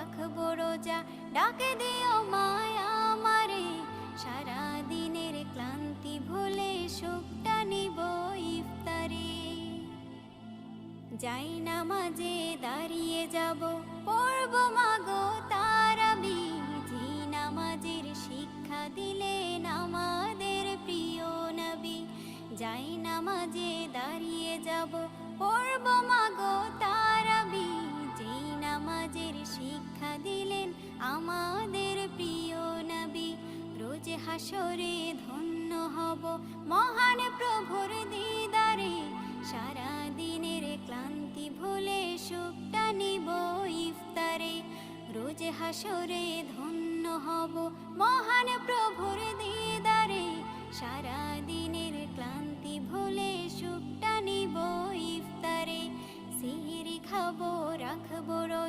রাখবো রোজা, ডাকে দিও মায়া আমারে। সারা দিনের ক্লান্তি ভুলে সুখটা নিব ইফতারে। যাই নামাজে দাঁড়িয়ে যাব, পড়ব মাগো তারাবি। যে নামাজের শিক্ষা দিলেন আমাদের প্রিয় নবী। যাই নামাজে দাঁড়িয়ে যাব, পড়ব মাগো তারাবি। যে নামাজের শিক্ষা দিলেন আমাদের প্রিয় নবী। রোজ হাসরে ধন্য হব মহান প্রভুর দিদারে। সারা দিনের ক্লান্তি ভুলে সুখটা নিব ইফতারে। রোজ হাসরে ধন্য হব মহান প্রভুর দিদারে। সারা দিনের ক্লান্তি ভুলে সুখটা নিব ইফতারে। সিহরি খাবো, রাখবো রোজা।